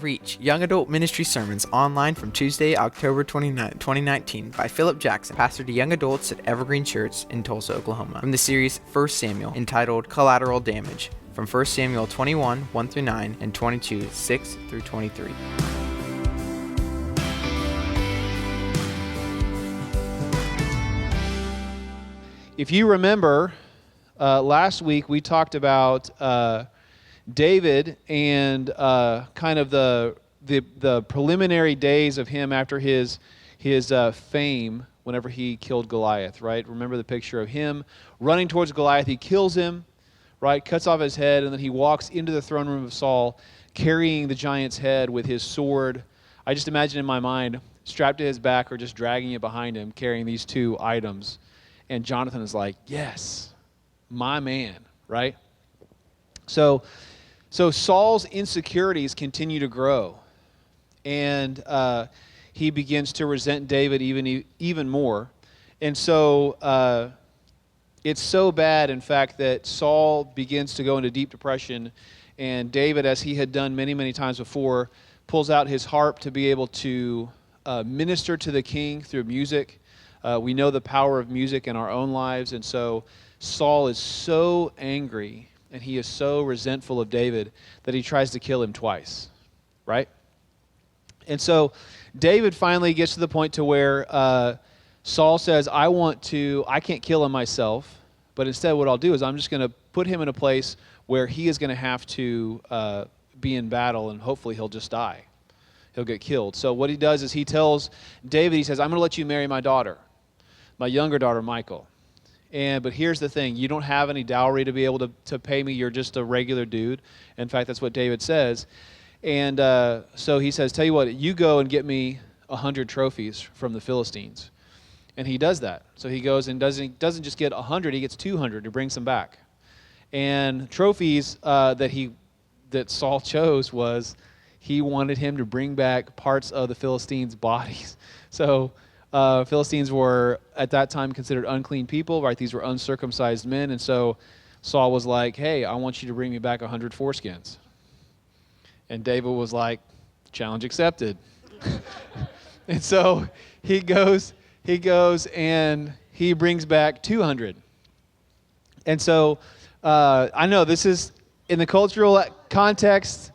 Reach, Young Adult Ministry Sermons online from Tuesday, October 29, 2019 by Philip Jackson, pastor to young adults at Evergreen Church in Tulsa, Oklahoma, from the series 1 Samuel, entitled Collateral Damage, from 1 Samuel 21, 1-9, and 22, 6-23. If you remember, last week we talked about David and kind of the preliminary days of him after his fame whenever he killed Goliath, right? Remember the picture of him running towards Goliath. He kills him, right? Cuts off his head, and then he walks into the throne room of Saul carrying the giant's head with his sword. I just imagine in my mind, strapped to his back or just dragging it behind him, carrying these two items. And Jonathan is like, yes, my man, right? So Saul's insecurities continue to grow, and he begins to resent David even more. And so it's so bad, in fact, that Saul begins to go into deep depression, and David, as he had done many, many times before, pulls out his harp to be able to minister to the king through music. We know the power of music in our own lives, and so Saul is so angry and he is so resentful of David that he tries to kill him twice, right? And so David finally gets to the point to where Saul says, I can't kill him myself, but instead what I'll do is I'm just going to put him in a place where he is going to have to be in battle, and hopefully he'll just die. He'll get killed. So what he does is he tells David, he says, I'm going to let you marry my daughter, my younger daughter, Michal. But here's the thing. You don't have any dowry to be able to pay me. You're just a regular dude. In fact, that's what David says. And so he says, tell you what, you go and get me 100 trophies from the Philistines. And he does that. So he goes and doesn't just get 100, he gets 200 to bring them back. And trophies that Saul chose was he wanted him to bring back parts of the Philistines' bodies. So Philistines were, at that time, considered unclean people, right? These were uncircumcised men. And so Saul was like, hey, I want you to bring me back 100 foreskins. And David was like, challenge accepted. And so he goes and he brings back 200. And so I know this is, in the cultural context,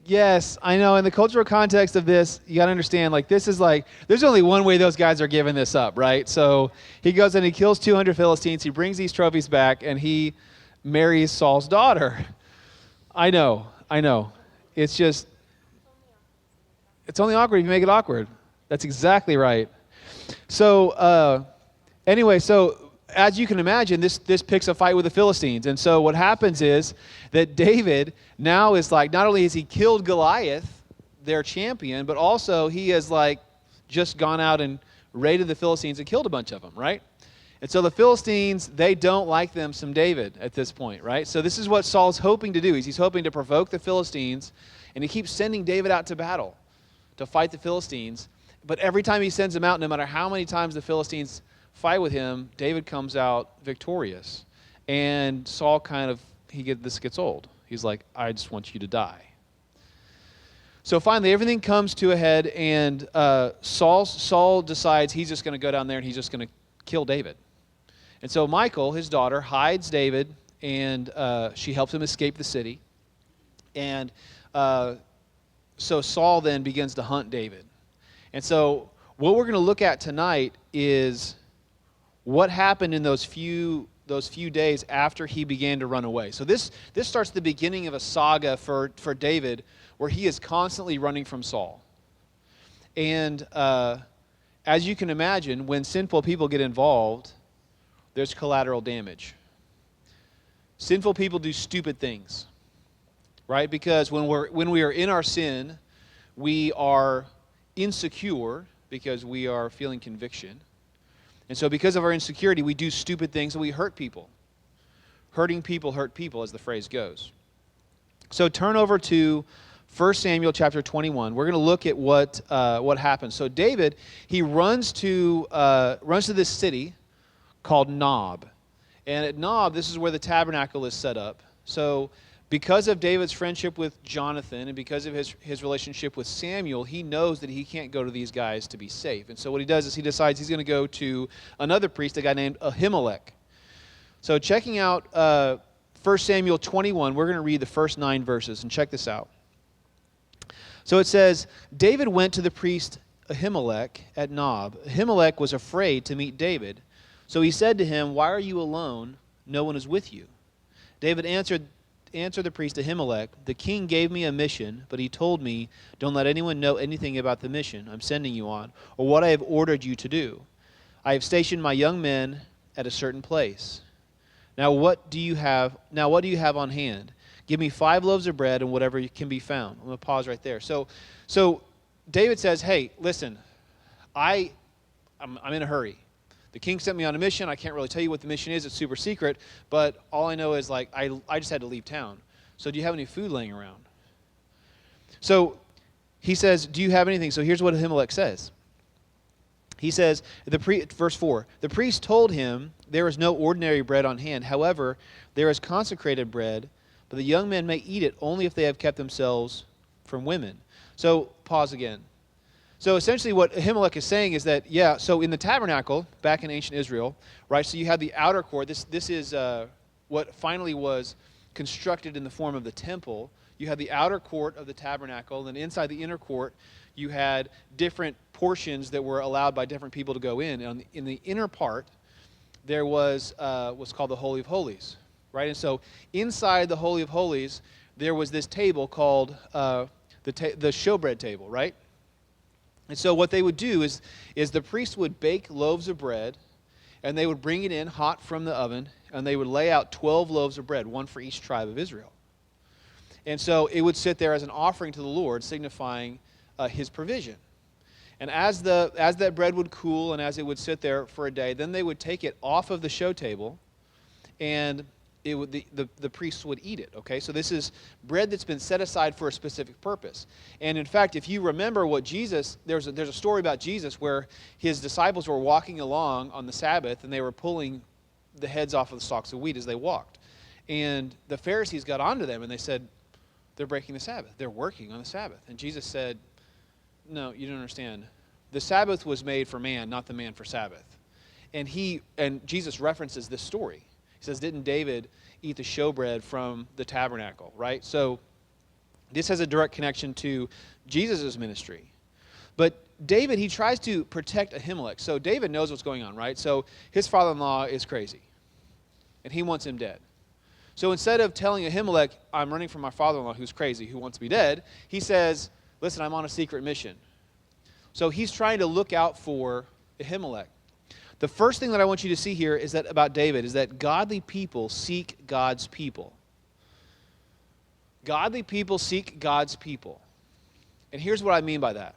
yes, I know. In the cultural context of this, you got to understand, this is there's only one way those guys are giving this up, right? So he goes and he kills 200 Philistines. He brings these trophies back, and he marries Saul's daughter. I know. It's only awkward if you make it awkward. That's exactly right. So anyway, as you can imagine, this picks a fight with the Philistines. And so what happens is that David now is not only has he killed Goliath, their champion, but also he has just gone out and raided the Philistines and killed a bunch of them, right? And so the Philistines, they don't like them some David at this point, right? So this is what Saul's hoping to do. He's hoping to provoke the Philistines, and he keeps sending David out to battle to fight the Philistines. But every time he sends him out, no matter how many times the Philistines fight with him, David comes out victorious. And Saul this gets old. He's like, I just want you to die. So finally, everything comes to a head, and Saul decides he's just going to go down there and he's just going to kill David. And so Michal, his daughter, hides David, and she helps him escape the city. And so Saul then begins to hunt David. And so what we're going to look at tonight is what happened in those few days after he began to run away. So this starts the beginning of a saga for David, where he is constantly running from Saul. And as you can imagine, when sinful people get involved, there's collateral damage. Sinful people do stupid things, right? Because when we are in our sin, we are insecure because we are feeling conviction. And so because of our insecurity, we do stupid things and we hurt people. Hurting people hurt people, as the phrase goes. So turn over to 1 Samuel chapter 21. We're going to look at what happens. So David, he runs to this city called Nob. And at Nob, this is where the tabernacle is set up. So because of David's friendship with Jonathan and because of his relationship with Samuel, he knows that he can't go to these guys to be safe. And so what he does is he decides he's going to go to another priest, a guy named Ahimelech. So checking out 1 Samuel 21, we're going to read the first 9 verses, and check this out. So it says, David went to the priest Ahimelech at Nob. Ahimelech was afraid to meet David. So he said to him, "Why are you alone? No one is with you." David answered the priest Ahimelech, "The king gave me a mission, but he told me, 'Don't let anyone know anything about the mission I'm sending you on, or what I have ordered you to do. I have stationed my young men at a certain place. Now what do you have on hand? Give me 5 loaves of bread and whatever can be found.'" I'm going to pause right there. So David says, "Hey, listen, I'm in a hurry. The king sent me on a mission. I can't really tell you what the mission is. It's super secret. But all I know is, like, I just had to leave town. So do you have any food laying around?" So he says, "Do you have anything?" So here's what Ahimelech says. He says, verse 4, "The priest told him, 'There is no ordinary bread on hand. However, there is consecrated bread, but the young men may eat it only if they have kept themselves from women.'" So pause again. So essentially what Ahimelech is saying is that, so in the tabernacle, back in ancient Israel, right, so you have the outer court. This is what finally was constructed in the form of the temple. You had the outer court of the tabernacle, and inside the inner court, you had different portions that were allowed by different people to go in. And in the inner part, there was what's called the Holy of Holies, right? And so inside the Holy of Holies, there was this table called the showbread table, right? And so what they would do is the priest would bake loaves of bread, and they would bring it in hot from the oven, and they would lay out 12 loaves of bread, one for each tribe of Israel. And so it would sit there as an offering to the Lord, signifying his provision. And as that bread would cool and as it would sit there for a day, then they would take it off of the show table, and the priests would eat it. Okay, so this is bread that's been set aside for a specific purpose. And in fact, if you remember what Jesus, there's a story about Jesus where his disciples were walking along on the Sabbath, and they were pulling the heads off of the stalks of wheat as they walked. And the Pharisees got onto them, and they said, "They're breaking the Sabbath. They're working on the Sabbath." And Jesus said, "No, you don't understand. The Sabbath was made for man, not the man for Sabbath." And Jesus references this story. He says, "Didn't David eat the showbread from the tabernacle?" Right? So this has a direct connection to Jesus' ministry. But David, he tries to protect Ahimelech. So David knows what's going on, right? So his father-in-law is crazy, and he wants him dead. So instead of telling Ahimelech, "I'm running from my father-in-law who's crazy, who wants to be dead," he says, "Listen, I'm on a secret mission." So he's trying to look out for Ahimelech. The first thing that I want you to see here is that about David is that godly people seek God's people. Godly people seek God's people. And here's what I mean by that.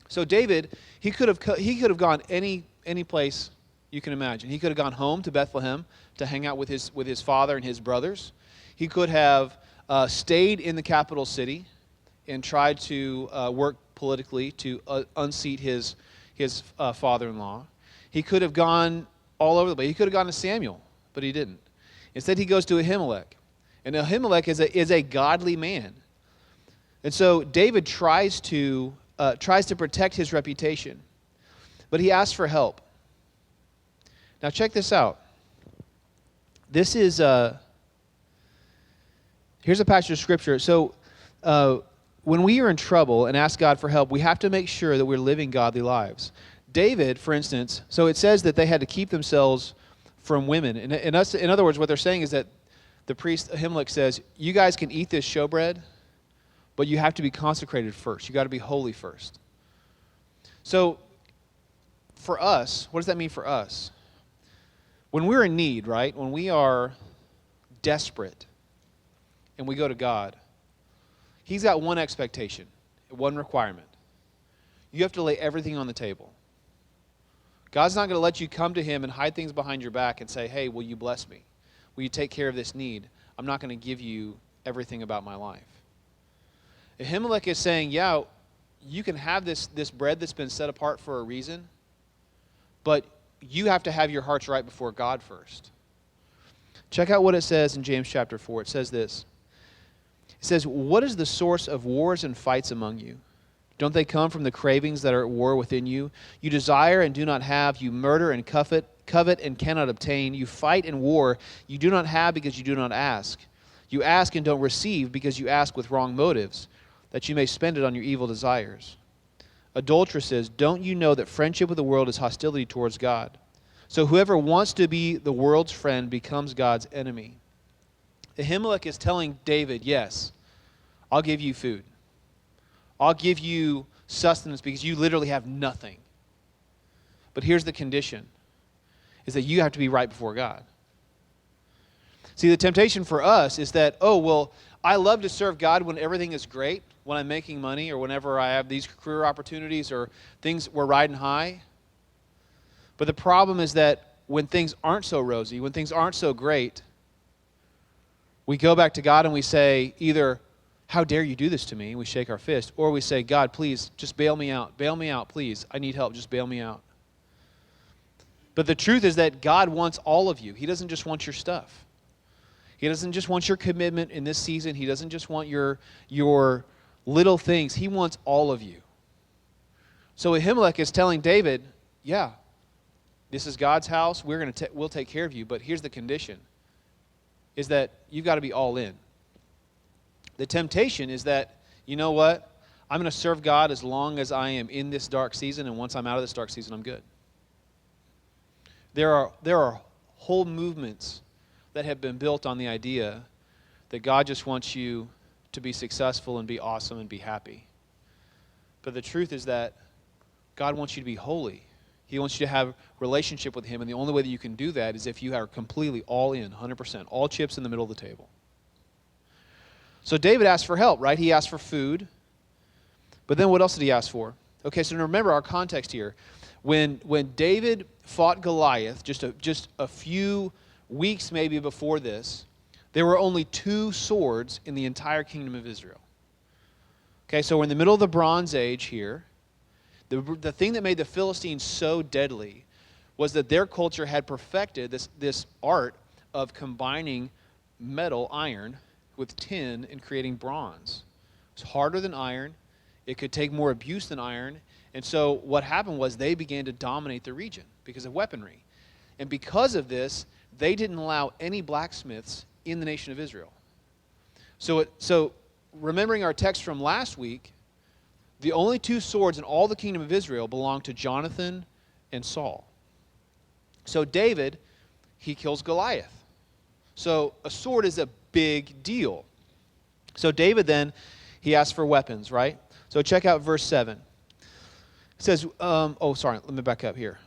So David, he could have gone any place you can imagine. He could have gone home to Bethlehem to hang out with his father and his brothers. He could have stayed in the capital city and tried to work politically to unseat his father-in-law. He could have gone all over the place. He could have gone to Samuel, but he didn't. Instead, he goes to Ahimelech. And Ahimelech is a godly man. And so David tries to protect his reputation, but he asks for help. Now check this out. This is here's a passage of scripture. So when we are in trouble and ask God for help, we have to make sure that we're living godly lives. David, for instance, so it says that they had to keep themselves from women. In other words, what they're saying is that the priest Ahimelech says, "You guys can eat this showbread, but you have to be consecrated first. You got to be holy first." So for us, what does that mean for us? When we're in need, right? When we are desperate and we go to God, He's got one expectation, one requirement. You have to lay everything on the table. God's not going to let you come to Him and hide things behind your back and say, "Hey, will you bless me? Will you take care of this need? I'm not going to give you everything about my life." Ahimelech is saying, "Yeah, you can have this bread that's been set apart for a reason, but you have to have your hearts right before God first." Check out what it says in James chapter 4. It says this. It says, what is the source of wars and fights among you? Don't they come from the cravings that are at war within you? You desire and do not have. You murder and covet and cannot obtain. You fight and war. You do not have because you do not ask. You ask and don't receive because you ask with wrong motives, that you may spend it on your evil desires. Adulteresses, don't you know that friendship with the world is hostility towards God? So whoever wants to be the world's friend becomes God's enemy. Ahimelech is telling David, yes, I'll give you food. I'll give you sustenance because you literally have nothing. But here's the condition, is that you have to be right before God. See, the temptation for us is that, oh, well, I love to serve God when everything is great, when I'm making money or whenever I have these career opportunities or things we're riding high. But the problem is that when things aren't so rosy, when things aren't so great, we go back to God and we say either, how dare you do this to me? We shake our fist. Or we say, God, please, just bail me out. Bail me out, please. I need help. Just bail me out. But the truth is that God wants all of you. He doesn't just want your stuff. He doesn't just want your commitment in this season. He doesn't just want your little things. He wants all of you. So Ahimelech is telling David, yeah, this is God's house. We'll take care of you. But here's the condition, is that you've got to be all in. The temptation is that, you know what? I'm going to serve God as long as I am in this dark season, and once I'm out of this dark season, I'm good. There are whole movements that have been built on the idea that God just wants you to be successful and be awesome and be happy. But the truth is that God wants you to be holy. He wants you to have a relationship with Him, and the only way that you can do that is if you are completely all in, 100%, all chips in the middle of the table. So David asked for help, right? He asked for food. But then what else did he ask for? Okay, so remember our context here. When David fought Goliath, just a few weeks maybe before this, there were only 2 swords in the entire kingdom of Israel. Okay, so we're in the middle of the Bronze Age here. The thing that made the Philistines so deadly was that their culture had perfected this art of combining metal, iron, with tin and creating bronze. It's harder than iron. It could take more abuse than iron. And so what happened was they began to dominate the region because of weaponry. And because of this, they didn't allow any blacksmiths in the nation of Israel. So remembering our text from last week, the only 2 swords in all the kingdom of Israel belonged to Jonathan and Saul. So David, he kills Goliath. So a sword is a big deal. So David then, he asks for weapons, right? So check out verse 7. It says, let me back up here.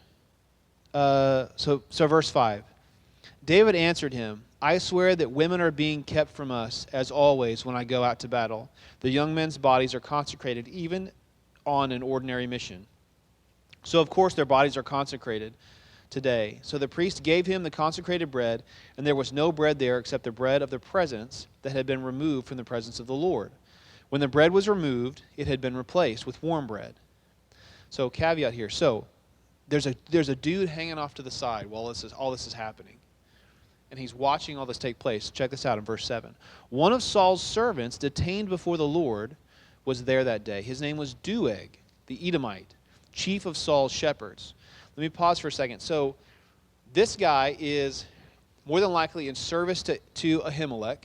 So verse 5. David answered him, I swear that women are being kept from us, as always, when I go out to battle. The young men's bodies are consecrated, even on an ordinary mission. So, of course, their bodies are consecrated today. So the priest gave him the consecrated bread, and there was no bread there except the bread of the presence that had been removed from the presence of the Lord. When the bread was removed, it had been replaced with warm bread. So, caveat here. So, there's a dude hanging off to the side while all this is happening. And he's watching all this take place. Check this out in verse 7. One of Saul's servants detained before the Lord was there that day. His name was Doeg, the Edomite, chief of Saul's shepherds. Let me pause for a second. So this guy is more than likely in service to Ahimelech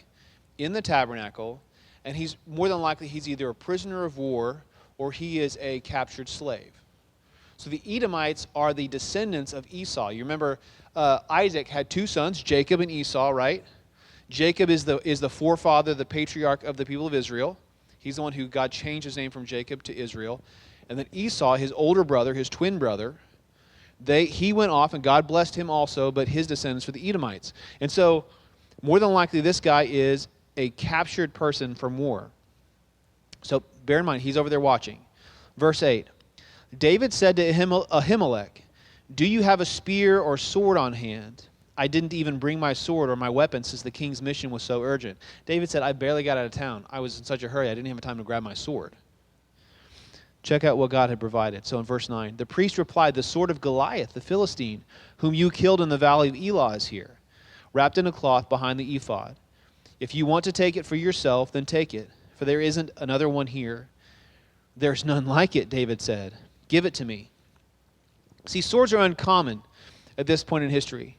in the tabernacle, and he's more than likely he's either a prisoner of war or he is a captured slave. So the Edomites are the descendants of Esau. You remember Isaac had 2 sons, Jacob and Esau, right? Jacob is the forefather, the patriarch of the people of Israel. He's the one who God changed his name from Jacob to Israel. And then Esau, his older brother, his twin brother, he went off and God blessed him also, but his descendants were the Edomites. And so more than likely this guy is a captured person from war. So bear in mind, he's over there watching. Verse 8. David said to Ahimelech, do you have a spear or sword on hand? I didn't even bring my sword or my weapon since the king's mission was so urgent. David said, I barely got out of town. I was in such a hurry, I didn't have time to grab my sword. Check out what God had provided. So in verse 9, the priest replied, the sword of Goliath, the Philistine, whom you killed in the valley of Elah is here, wrapped in a cloth behind the ephod. If you want to take it for yourself, then take it, for there isn't another one here. There's none like it, David said. Give it to me. See, swords are uncommon at this point in history.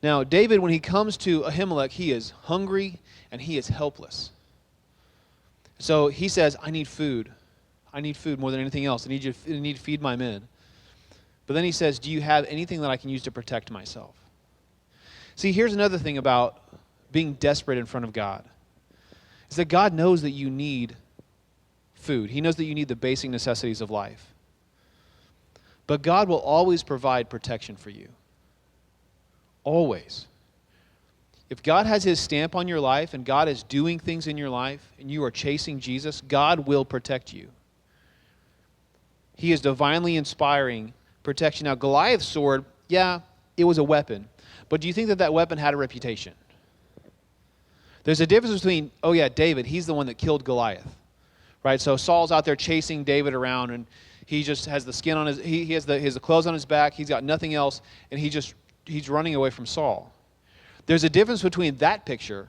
Now, David, when he comes to Ahimelech, he is hungry and he is helpless. So he says, I need food. I need food more than anything else. I need to feed my men. But then he says, do you have anything that I can use to protect myself? See, here's another thing about being desperate in front of God. Is that God knows that you need food. He knows that you need the basic necessities of life. But God will always provide protection for you. Always. If God has his stamp on your life and God is doing things in your life and you are chasing Jesus, God will protect you. He is divinely inspiring protection. Now, Goliath's sword, yeah, it was a weapon. But do you think that that weapon had a reputation? There's a difference between, oh yeah, David, he's the one that killed Goliath. Right? So Saul's out there chasing David around and he just has the skin on he has the clothes on his back, he's got nothing else, and he's running away from Saul. There's a difference between that picture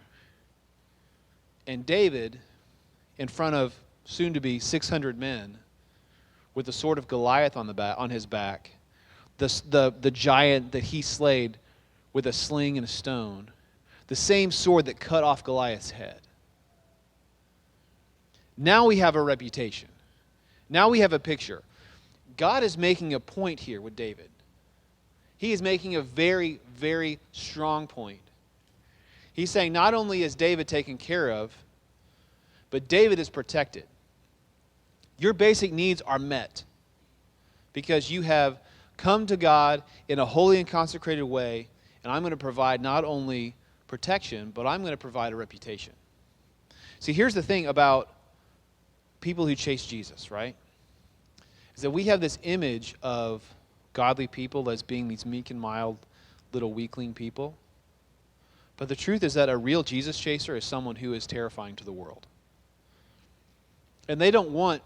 and David in front of soon-to-be 600 men with the sword of Goliath on his back, the giant that he slayed with a sling and a stone, the same sword that cut off Goliath's head. Now we have a reputation. Now we have a picture. God is making a point here with David. He is making a very, very strong point. He's saying not only is David taken care of, but David is protected. Your basic needs are met because you have come to God in a holy and consecrated way, and I'm going to provide not only protection, but I'm going to provide a reputation. See, here's the thing about people who chase Jesus, right? Is that we have this image of godly people as being these meek and mild little weakling people. But the truth is that a real Jesus chaser is someone who is terrifying to the world. And they don't want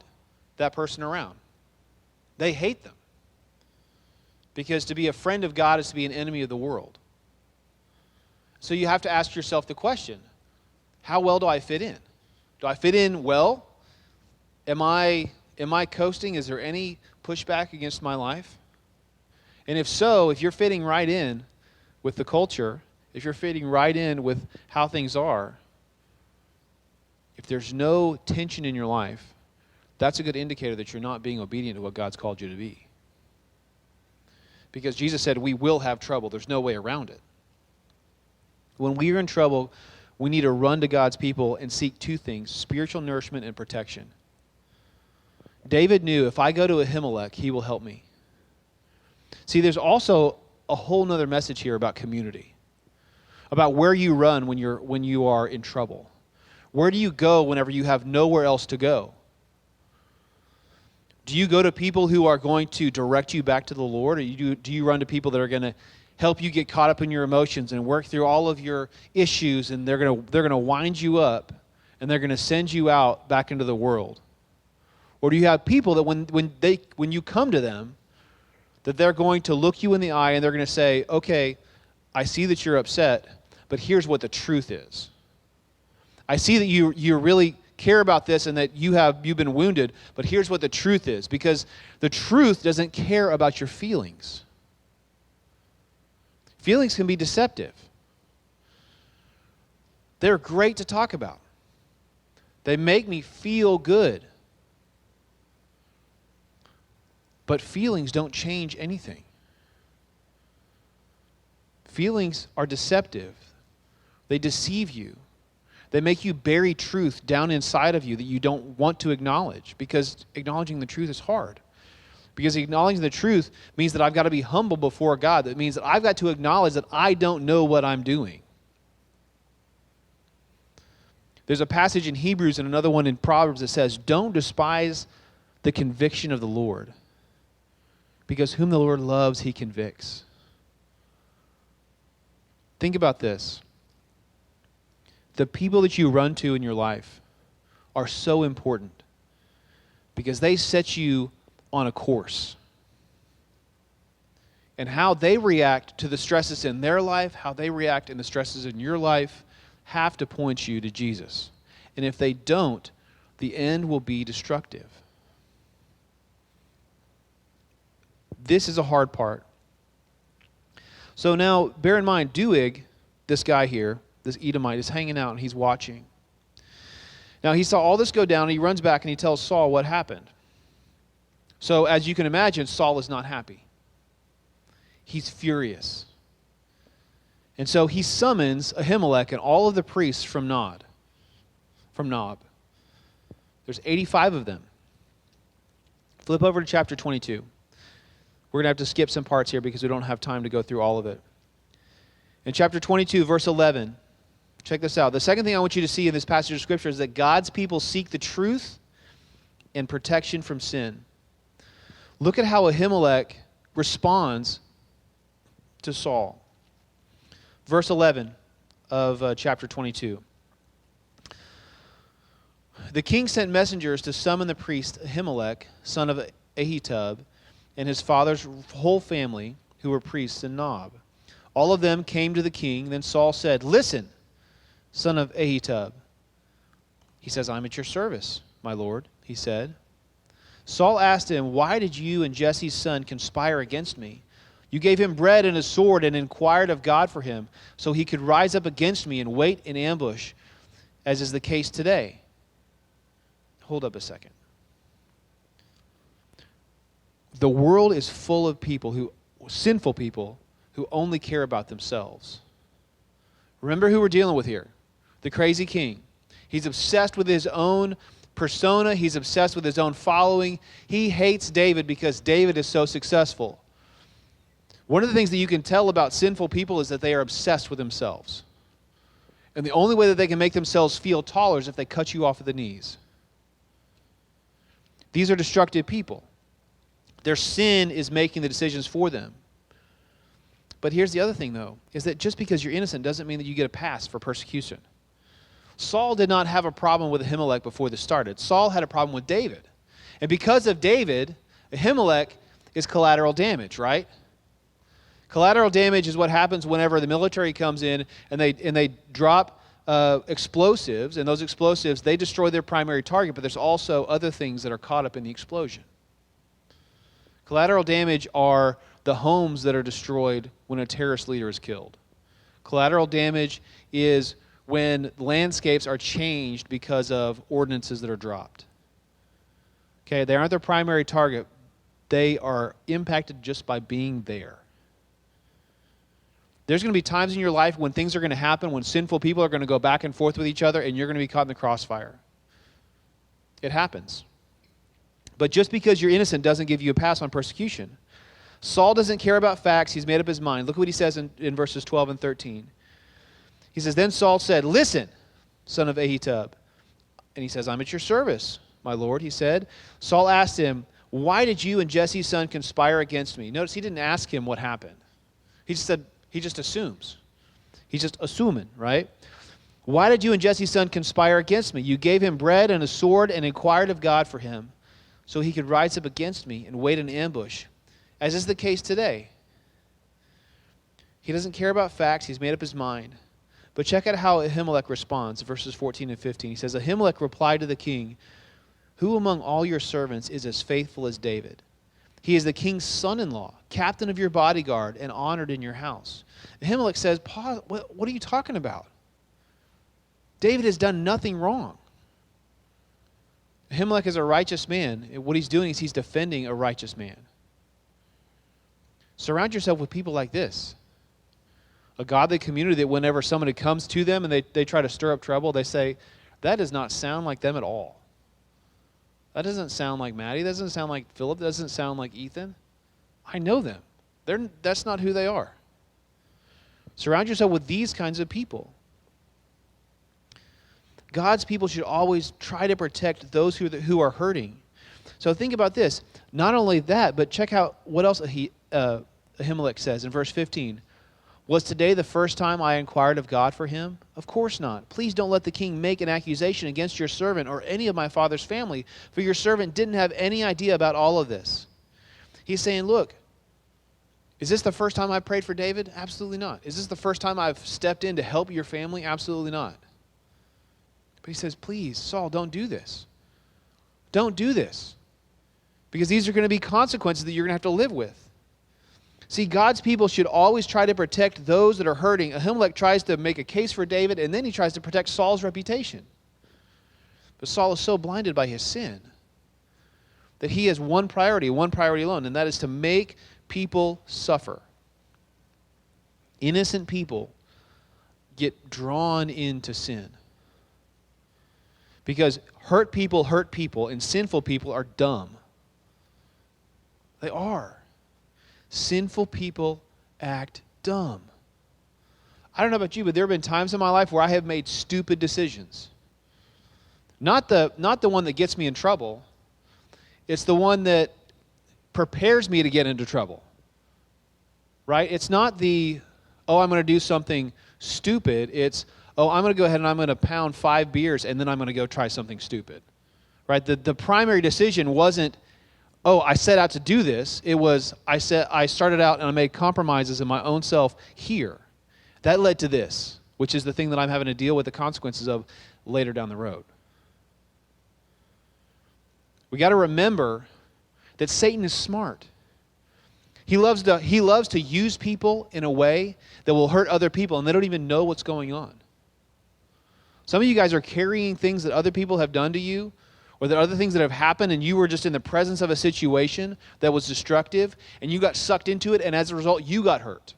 that person around. They hate them. Because to be a friend of God is to be an enemy of the world. So you have to ask yourself the question, how well do I fit in? Do I fit in well? Am I coasting? Is there any pushback against my life? And if so, if you're fitting right in with the culture, if you're fitting right in with how things are, if there's no tension in your life, that's a good indicator that you're not being obedient to what God's called you to be. Because Jesus said we will have trouble. There's no way around it. When we are in trouble, we need to run to God's people and seek two things, spiritual nourishment and protection. David knew if I go to Ahimelech, he will help me. See, there's also a whole nother message here about community, about where you run when you are in trouble. Where do you go whenever you have nowhere else to go? Do you go to people who are going to direct you back to the Lord, or do you run to people that are going to help you get caught up in your emotions and work through all of your issues, and they're going to wind you up and they're going to send you out back into the world? Or do you have people that when you come to them, that they're going to look you in the eye and they're going to say, okay, I see that you're upset, but here's what the truth is. I see that you really care about this and that you've been wounded, but here's what the truth is. Because the truth doesn't care about your feelings. Feelings can be deceptive. They're great to talk about. They make me feel good. But feelings don't change anything. Feelings are deceptive. They deceive you. They make you bury truth down inside of you that you don't want to acknowledge, because acknowledging the truth is hard. Because acknowledging the truth means that I've got to be humble before God. That means that I've got to acknowledge that I don't know what I'm doing. There's a passage in Hebrews and another one in Proverbs that says, don't despise the conviction of the Lord, because whom the Lord loves, he convicts. Think about this. The people that you run to in your life are so important because they set you on a course. And how they react to the stresses in their life, how they react in the stresses in your life, have to point you to Jesus. And if they don't, the end will be destructive. This is a hard part. So now, bear in mind, Doeg, this guy here, this Edomite, is hanging out and he's watching. Now, he saw all this go down, and he runs back and he tells Saul what happened. So, as you can imagine, Saul is not happy. He's furious. And so he summons Ahimelech and all of the priests from Nob. There's 85 of them. Flip over to chapter 22. We're going to have to skip some parts here because we don't have time to go through all of it. In chapter 22, verse 11, check this out. The second thing I want you to see in this passage of Scripture is that God's people seek the truth and protection from sin. Look at how Ahimelech responds to Saul. Verse 11 of chapter 22. The king sent messengers to summon the priest Ahimelech, son of Ahitub, and his father's whole family, who were priests in Nob. All of them came to the king. Then Saul said, "Listen, son of Ahitub." He says, "I'm at your service, my lord," he said. Saul asked him, "Why did you and Jesse's son conspire against me? You gave him bread and a sword and inquired of God for him, so he could rise up against me and wait in ambush, as is the case today." Hold up a second. The world is full of people sinful people, who only care about themselves. Remember who we're dealing with here. The crazy king. He's obsessed with his own persona. He's obsessed with his own following. He hates David because David is so successful. One of the things that you can tell about sinful people is that they are obsessed with themselves. And the only way that they can make themselves feel taller is if they cut you off at the knees. These are destructive people. Their sin is making the decisions for them. But here's the other thing, though, is that just because you're innocent doesn't mean that you get a pass for persecution. Saul did not have a problem with Ahimelech before this started. Saul had a problem with David. And because of David, Ahimelech is collateral damage, right? Collateral damage is what happens whenever the military comes in and they drop explosives, and those explosives, they destroy their primary target, but there's also other things that are caught up in the explosion. Collateral damage are the homes that are destroyed when a terrorist leader is killed. Collateral damage is when landscapes are changed because of ordinances that are dropped. Okay, they aren't their primary target. They are impacted just by being there. There's going to be times in your life when things are going to happen, when sinful people are going to go back and forth with each other, and you're going to be caught in the crossfire. It happens. But just because you're innocent doesn't give you a pass on persecution. Saul doesn't care about facts. He's made up his mind. Look what he says in verses 12 and 13. He says, "Then Saul said, 'Listen, son of Ahitub.' And he says, 'I'm at your service, my lord,' he said. Saul asked him, 'Why did you and Jesse's son conspire against me?'" Notice he didn't ask him what happened. He just assumes. He's just assuming, right? "Why did you and Jesse's son conspire against me? You gave him bread and a sword and inquired of God for him, so he could rise up against me and wait in ambush, as is the case today." He doesn't care about facts. He's made up his mind. But check out how Ahimelech responds, verses 14 and 15. He says, "Ahimelech replied to the king, 'Who among all your servants is as faithful as David? He is the king's son-in-law, captain of your bodyguard, and honored in your house.'" Ahimelech says, "Pause, what are you talking about? David has done nothing wrong." Ahimelech is a righteous man. What he's doing is he's defending a righteous man. Surround yourself with people like this. A godly community that whenever somebody comes to them and they try to stir up trouble, they say, "That does not sound like them at all. That doesn't sound like Maddie. That doesn't sound like Philip. That doesn't sound like Ethan. I know them. That's not who they are." Surround yourself with these kinds of people. God's people should always try to protect those who are hurting. So think about this. Not only that, but check out what else Ahimelech says in verse 15. "Was today the first time I inquired of God for him? Of course not. Please don't let the king make an accusation against your servant or any of my father's family, for your servant didn't have any idea about all of this." He's saying, look, Is this the first time I prayed for David? Absolutely not. Is this the first time I've stepped in to help your family? Absolutely not. But he says, please, Saul, don't do this. Don't do this. Because these are going to be consequences that you're going to have to live with. See, God's people should always try to protect those that are hurting. Ahimelech tries to make a case for David, and then he tries to protect Saul's reputation. But Saul is so blinded by his sin that he has one priority alone, and that is to make people suffer. Innocent people get drawn into sin. Because hurt people, and sinful people are dumb. They are. Sinful people act dumb. I don't know about you, but there have been times in my life where I have made stupid decisions. Not the one that gets me in trouble. It's the one that prepares me to get into trouble. Right? It's not I'm going to do something stupid. It's, I'm going to go ahead and I'm going to pound 5 beers and then I'm going to go try something stupid. Right? The primary decision wasn't, I set out to do this. It was, I started out and I made compromises in my own self here. That led to this, which is the thing that I'm having to deal with the consequences of later down the road. We got to remember that Satan is smart. He loves to use people in a way that will hurt other people, and they don't even know what's going on. Some of you guys are carrying things that other people have done to you, or that other things that have happened, and you were just in the presence of a situation that was destructive, and you got sucked into it, and as a result, you got hurt.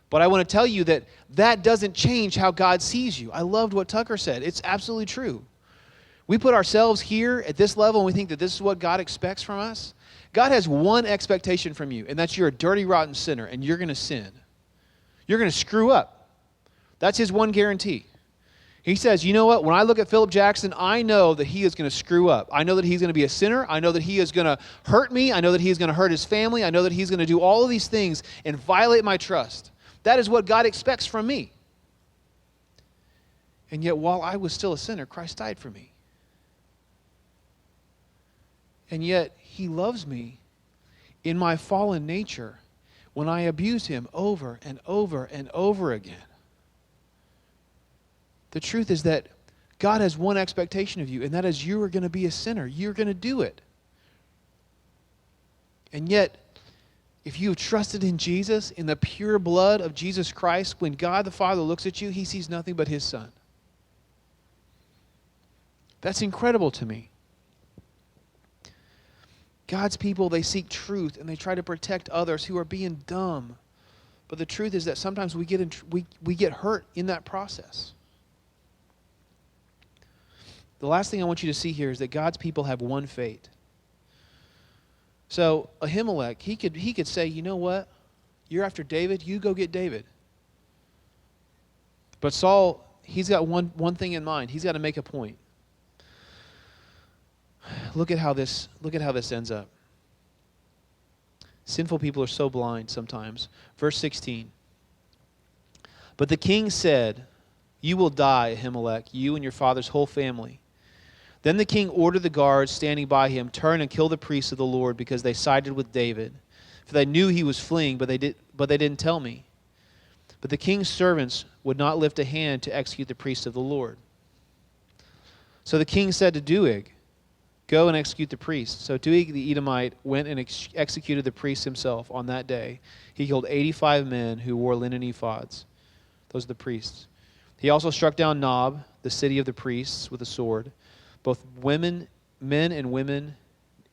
But I want to tell you that doesn't change how God sees you. I loved what Tucker said. It's absolutely true. We put ourselves here at this level, and we think that this is what God expects from us. God has one expectation from you, and that's you're a dirty, rotten sinner, and you're going to sin. You're going to screw up. That's his one guarantee. He says, you know what? When I look at Philip Jackson, I know that he is going to screw up. I know that he's going to be a sinner. I know that he is going to hurt me. I know that he's going to hurt his family. I know that he's going to do all of these things and violate my trust. That is what God expects from me. And yet, while I was still a sinner, Christ died for me. And yet, he loves me in my fallen nature when I abuse him over and over and over again. The truth is that God has one expectation of you, and that is you are going to be a sinner. You're going to do it. And yet, if you have trusted in Jesus, in the pure blood of Jesus Christ, when God the Father looks at you, he sees nothing but his Son. That's incredible to me. God's people, they seek truth, and they try to protect others who are being dumb. But the truth is that sometimes we get hurt in that process. The last thing I want you to see here is that God's people have one fate. So Ahimelech, he could say, you know what? You're after David, you go get David. But Saul, he's got one thing in mind. He's got to make a point. Look at how this ends up. Sinful people are so blind sometimes. Verse 16. But the king said, you will die, Ahimelech, you and your father's whole family. Then the king ordered the guards standing by him, turn and kill the priests of the Lord, because they sided with David. For they knew he was fleeing, but they didn't tell me. But the king's servants would not lift a hand to execute the priests of the Lord. So the king said to Doeg, go and execute the priests. So Doeg the Edomite went and executed the priests himself on that day. He killed 85 men who wore linen ephods. Those are the priests. He also struck down Nob, the city of the priests, with a sword. Both men and women,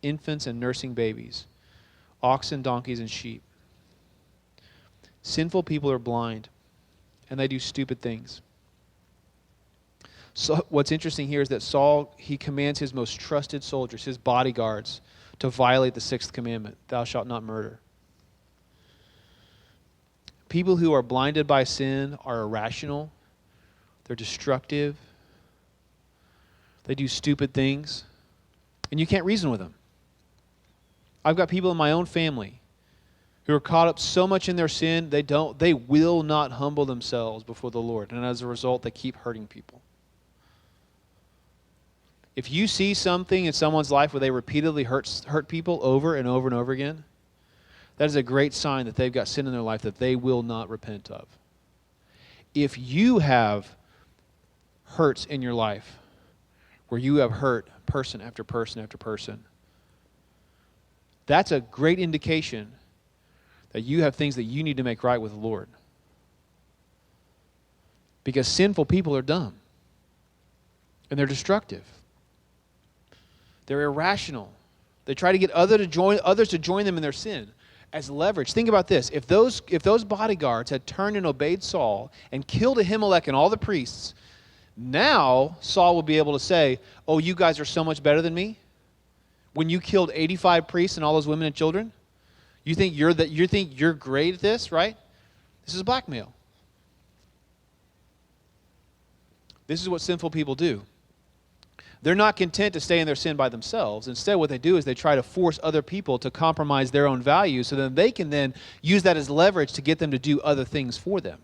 infants and nursing babies, oxen, donkeys, and sheep. Sinful people are blind, and they do stupid things. So what's interesting here is that Saul, he commands his most trusted soldiers, his bodyguards, to violate the 6th commandment, thou shalt not murder. People who are blinded by sin are irrational, they're destructive, they do stupid things, and you can't reason with them. I've got people in my own family who are caught up so much in their sin, they will not humble themselves before the Lord, and as a result, they keep hurting people. If you see something in someone's life where they repeatedly hurt people over and over and over again, that is a great sign that they've got sin in their life that they will not repent of. If you have hurts in your life where you have hurt person after person after person, that's a great indication that you have things that you need to make right with the Lord. Because sinful people are dumb. And they're destructive. They're irrational. They try to get others to join them in their sin as leverage. Think about this. If those bodyguards had turned and obeyed Saul and killed Ahimelech and all the priests, now Saul will be able to say, oh, you guys are so much better than me? When you killed 85 priests and all those women and children? You think you're great at this, right? This is blackmail. This is what sinful people do. They're not content to stay in their sin by themselves. Instead, what they do is they try to force other people to compromise their own values so that they can then use that as leverage to get them to do other things for them.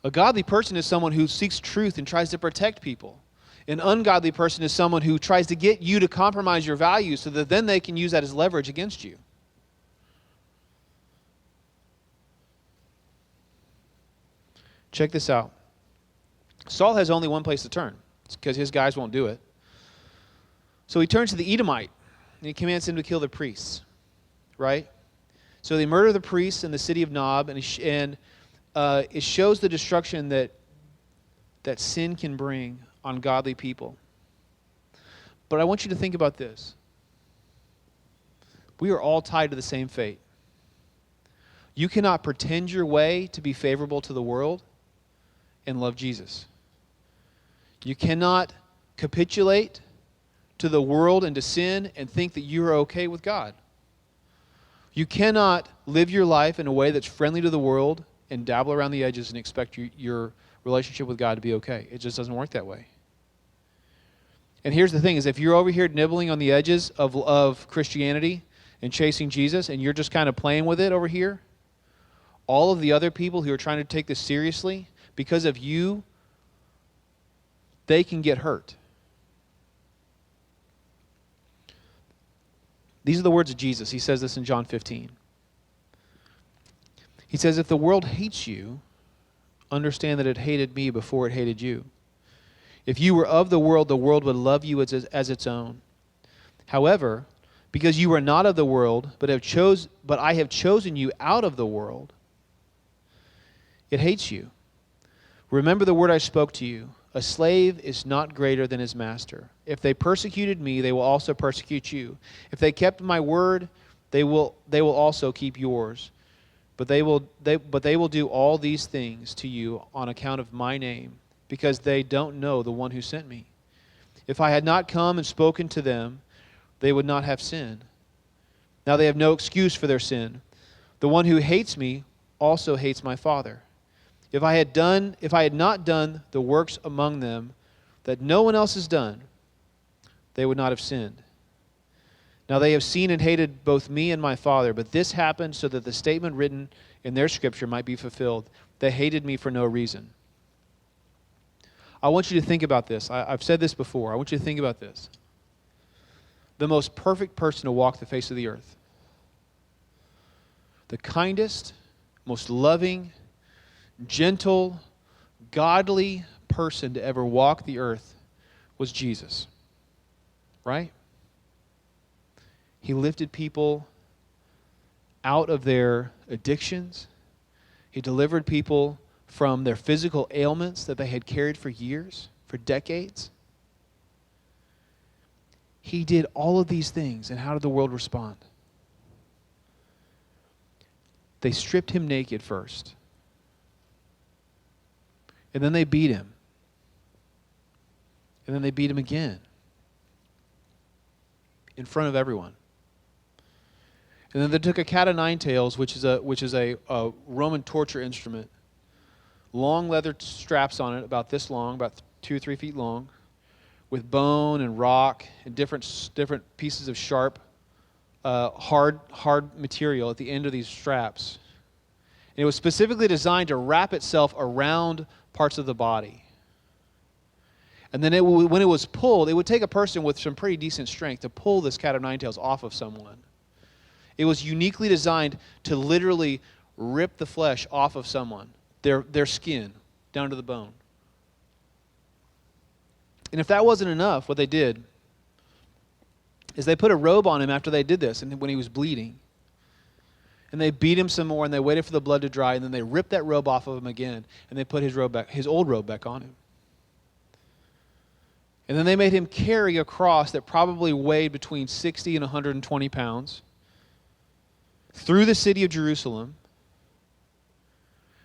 A godly person is someone who seeks truth and tries to protect people. An ungodly person is someone who tries to get you to compromise your values so that then they can use that as leverage against you. Check this out. Saul has only one place to turn. It's because his guys won't do it. So he turns to the Edomite, and he commands him to kill the priests. Right? So they murder the priests in the city of Nob, and it shows the destruction that sin can bring on godly people. But I want you to think about this. We are all tied to the same fate. You cannot pretend your way to be favorable to the world and love Jesus. You cannot capitulate to the world and to sin and think that you are okay with God. You cannot live your life in a way that's friendly to the world and dabble around the edges and expect your relationship with God to be okay. It just doesn't work that way. And here's the thing, is if you're over here nibbling on the edges of Christianity and chasing Jesus and you're just kind of playing with it over here, all of the other people who are trying to take this seriously, because of you, they can get hurt. These are the words of Jesus. He says this in John 15. He says, if the world hates you, understand that it hated me before it hated you. If you were of the world would love you as its own. However, because you are not of the world, but I have chosen you out of the world, it hates you. Remember the word I spoke to you. A slave is not greater than his master. If they persecuted me, they will also persecute you. If they kept my word, they will also keep yours. But they will do all these things to you on account of my name, because they don't know the one who sent me. If I had not come and spoken to them, they would not have sinned. Now they have no excuse for their sin. The one who hates me also hates my Father. If I had not done the works among them that no one else has done, they would not have sinned. Now they have seen and hated both me and my Father, but this happened so that the statement written in their scripture might be fulfilled. They hated me for no reason. I want you to think about this. I've said this before. I want you to think about this. The most perfect person to walk the face of the earth. The kindest, most loving, gentle, godly person to ever walk the earth was Jesus. Right? He lifted people out of their addictions. He delivered people from their physical ailments that they had carried for years, for decades. He did all of these things, and how did the world respond? They stripped him naked first. And then they beat him. And then they beat him again. In front of everyone. And then they took a cat o' nine tails, which is a Roman torture instrument. Long leather straps on it, about this long, about 2 or 3 feet long, with bone and rock and different pieces of sharp, hard material at the end of these straps. And it was specifically designed to wrap itself around parts of the body. And then when it was pulled, it would take a person with some pretty decent strength to pull this cat of nine tails off of someone. It was uniquely designed to literally rip the flesh off of someone, their skin, down to the bone. And if that wasn't enough, what they did is they put a robe on him after they did this, and when he was bleeding. And they beat him some more, and they waited for the blood to dry, and then they ripped that robe off of him again, and they put his old robe back on him. And then they made him carry a cross that probably weighed between 60 and 120 pounds through the city of Jerusalem.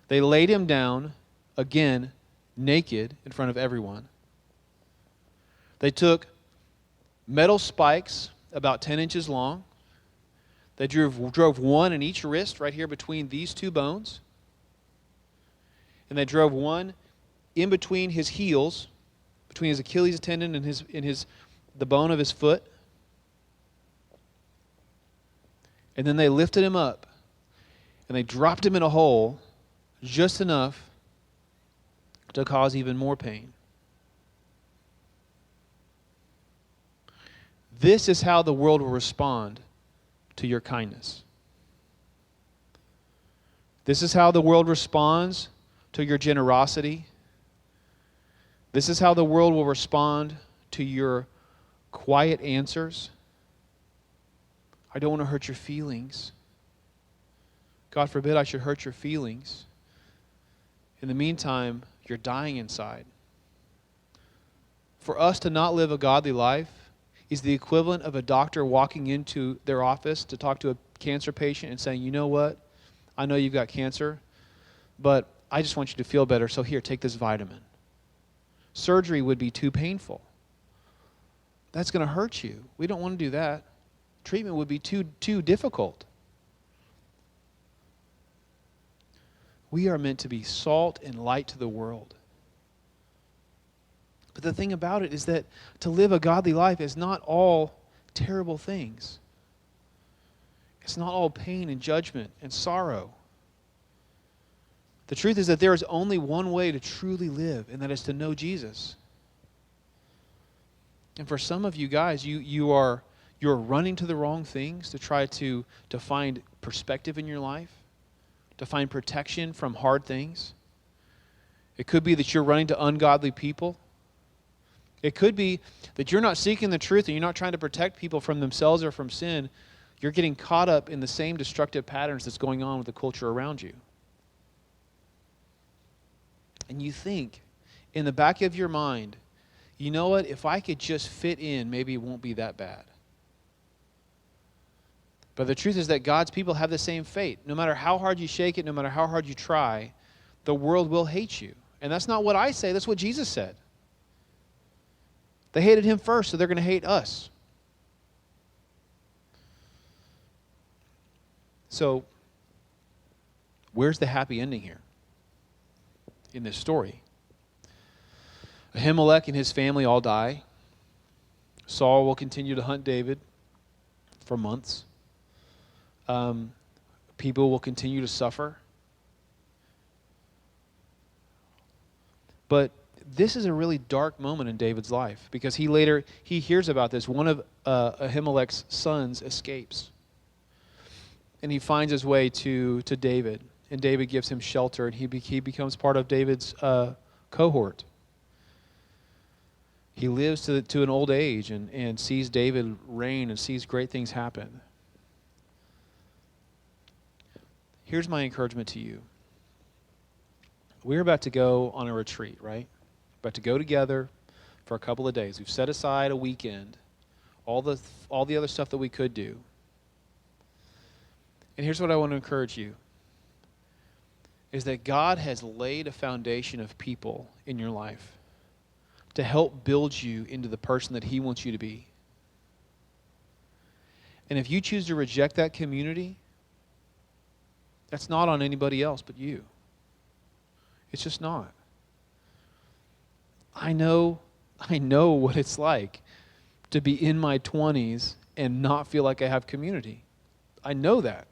They laid him down, again, naked in front of everyone. They took metal spikes about 10 inches long. They drove one in each wrist right here between these two bones. And they drove one in between his heels, between his Achilles tendon and the bone of his foot. And then they lifted him up and they dropped him in a hole just enough to cause even more pain. This is how the world will respond to your kindness. This is how the world responds to your generosity. This is how the world will respond to your quiet answers. I don't want to hurt your feelings. God forbid I should hurt your feelings. In the meantime, you're dying inside. For us to not live a godly life is the equivalent of a doctor walking into their office to talk to a cancer patient and saying, you know what, I know you've got cancer, but I just want you to feel better, so here, take this vitamin. Surgery would be too painful. That's going to hurt you. We don't want to do that. Treatment would be too difficult. We are meant to be salt and light to the world. But the thing about it is that to live a godly life is not all terrible things. It's not all pain and judgment and sorrow. The truth is that there is only one way to truly live, and that is to know Jesus. And for some of you guys, you're running to the wrong things to try to find perspective in your life, to find protection from hard things. It could be that you're running to ungodly people. It could be that you're not seeking the truth and you're not trying to protect people from themselves or from sin. You're getting caught up in the same destructive patterns that's going on with the culture around you. And you think, in the back of your mind, you know what, if I could just fit in, maybe it won't be that bad. But the truth is that God's people have the same fate. No matter how hard you shake it, no matter how hard you try, the world will hate you. And that's not what I say, that's what Jesus said. They hated him first, so they're going to hate us. So, where's the happy ending here in this story? Ahimelech and his family all die. Saul will continue to hunt David for months. People will continue to suffer. But this is a really dark moment in David's life because he hears about this. One of Ahimelech's sons escapes. And he finds his way to David. And David gives him shelter, and he becomes part of David's cohort. He lives to an old age and sees David reign and sees great things happen. Here's my encouragement to you. We're about to go on a retreat, right? About to go together for a couple of days. We've set aside a weekend, all the other stuff that we could do. And here's what I want to encourage you, is that God has laid a foundation of people in your life to help build you into the person that he wants you to be. And if you choose to reject that community, that's not on anybody else but you. It's just not. I know what it's like to be in my 20s and not feel like I have community. I know that.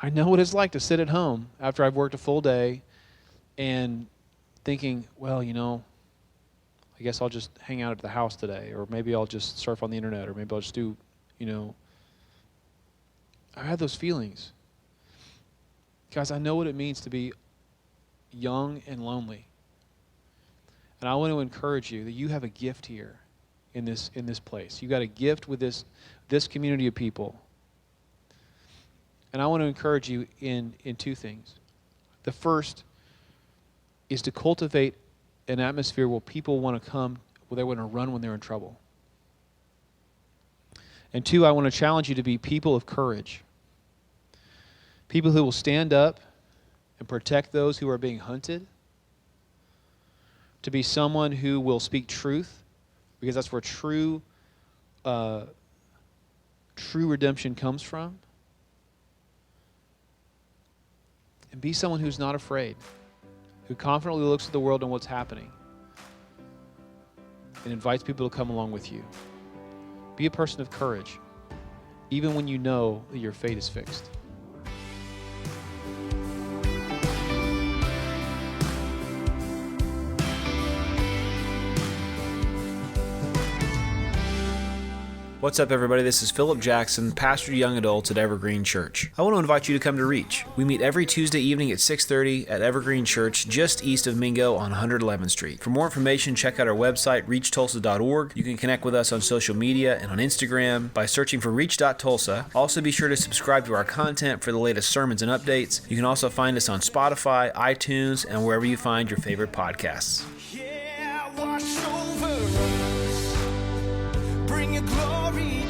I know what it's like to sit at home after I've worked a full day and thinking, well, I guess I'll just hang out at the house today, or maybe I'll just surf on the internet, or maybe I'll just do, I had those feelings. Guys, I know what it means to be young and lonely. And I want to encourage you that you have a gift here in this place. You got a gift with this community of people. And I want to encourage you in two things. The first is to cultivate an atmosphere where people want to come, where they want to run when they're in trouble. And two, I want to challenge you to be people of courage. People who will stand up and protect those who are being hunted. To be someone who will speak truth, because that's where true redemption comes from. And be someone who's not afraid, who confidently looks at the world and what's happening and invites people to come along with you. Be a person of courage, even when you know that your fate is fixed. What's up, everybody? This is Philip Jackson, pastor to young adults at Evergreen Church. I want to invite you to come to Reach. We meet every Tuesday evening at 6:30 at Evergreen Church, just east of Mingo on 111th Street. For more information, check out our website, reachtulsa.org. You can connect with us on social media and on Instagram by searching for reach.tulsa. Also, be sure to subscribe to our content for the latest sermons and updates. You can also find us on Spotify, iTunes, and wherever you find your favorite podcasts. Yeah, wash over us. Bring your glory